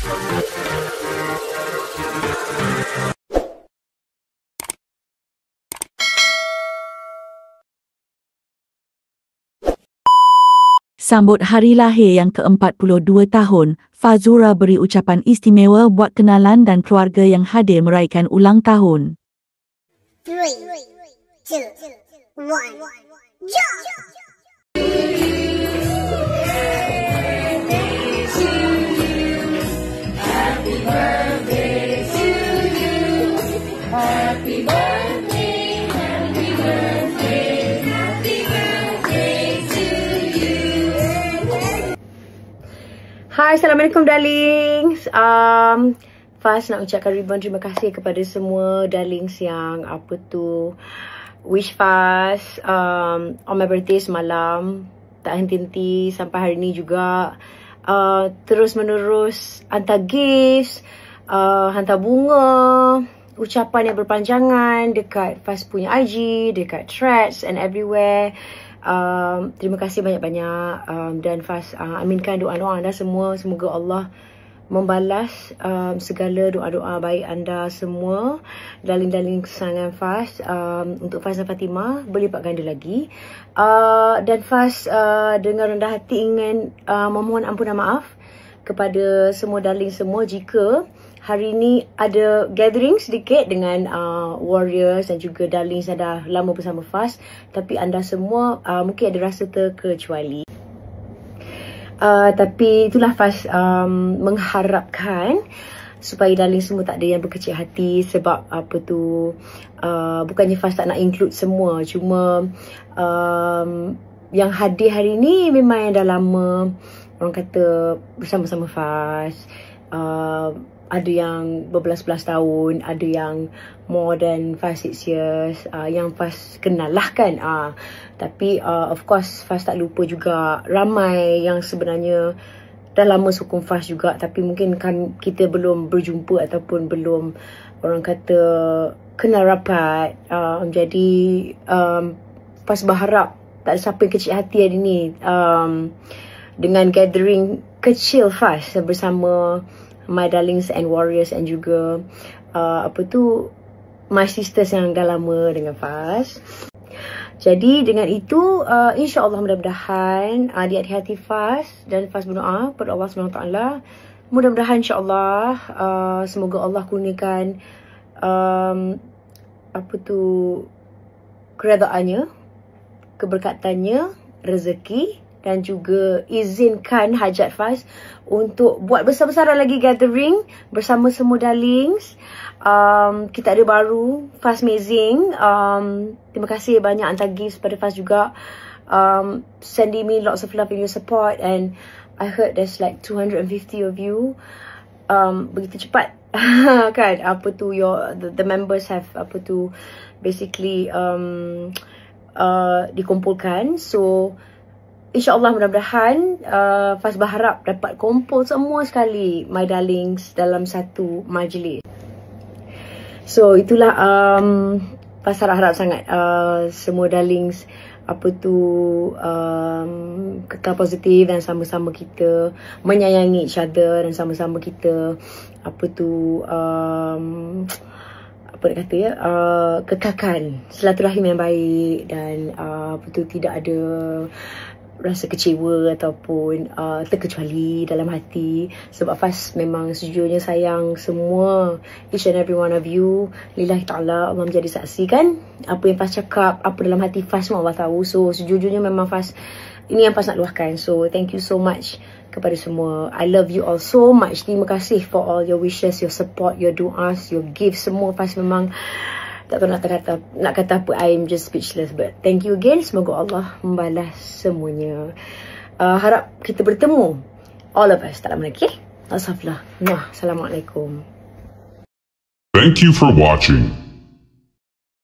Sambut hari lahir yang ke-42 tahun, Fazura beri ucapan istimewa buat kenalan dan keluarga yang hadir meraihkan ulang tahun. 3, 2, 1, jump! Hai, Assalamualaikum darlings. First nak ucapkan ribuan terima kasih kepada semua darlings yang wish Faz on my birthday semalam. Tak henti-henti sampai hari ni juga. Terus menerus hantar gifts, hantar bunga, ucapan yang berpanjangan dekat Faz punya IG, dekat threads and everywhere. Terima kasih banyak-banyak dan Faz aminkan doa-doa anda semua. Semoga Allah membalas segala doa-doa baik anda semua. Darling-darling kesayangan Faz, untuk Faz dan Fatimah berlipat ganda lagi. Dan Faz dengan rendah hati ingin memohon ampunan maaf kepada semua darling semua jika hari ni ada gathering sedikit dengan warriors dan juga darlings yang dah lama bersama Faz. Tapi anda semua mungkin ada rasa terkecuali. Tapi itulah Faz mengharapkan supaya darling semua tak ada yang berkecil hati. Sebab bukannya Faz tak nak include semua. Cuma yang hadir hari ni memang yang dah lama, orang kata, bersama-sama Faz. Ada yang berbelas-belas tahun, ada yang more than 5-6 years, yang Faz kenal lah kan. Tapi of course Faz tak lupa juga ramai yang sebenarnya dah lama sokong Faz juga. Tapi mungkin kan kita belum berjumpa ataupun belum, orang kata, kenal rapat. Jadi Faz berharap tak ada siapa yang kecil hati hari ni dengan gathering kecil Faz bersama my darlings and warriors and juga my sisters yang dah lama dengan Faz. Jadi dengan itu insya-Allah mudah-mudahan di hati Faz, dan Faz berdoa kepada Allah SWT, mudah-mudahan insya-Allah semoga Allah kurniakan keredaannya, keberkatannya, rezeki, dan juga izinkan hajat Faz untuk buat besar-besaran lagi gathering bersama semua darlings. Kita ada baru, Faz Amazing. Terima kasih banyak hantar gifts pada Faz juga. Sending me lots of love and your support. And I heard there's like 250 of you. Begitu cepat kan, the members have basically dikumpulkan. So InsyaAllah mudah-mudahan Faz berharap dapat kumpul semua sekali my darlings dalam satu majlis. So itulah Faz harap sangat semua darlings kekal positif dan sama-sama kita menyayangi each other, dan sama-sama kita kekalkan silaturahim yang baik, dan tidak ada rasa kecewa ataupun terkecuali dalam hati. Sebab Faz memang sejujurnya sayang semua, each and every one of you. Lillahi ta'ala, Allah menjadi saksi kan. Apa yang Faz cakap, apa dalam hati Faz semua Allah tahu. So sejujurnya memang Faz, ini yang Faz nak luahkan. So thank you so much kepada semua. I love you all so much. Terima kasih for all your wishes, your support, your du'as, your gifts semua. Faz memang tak tahu nak kata apa. I'm just speechless. But thank you again. Semoga Allah membalas semuanya. Harap kita bertemu, all of us, tak lama lagi. Assalamualaikum. Thank you for watching.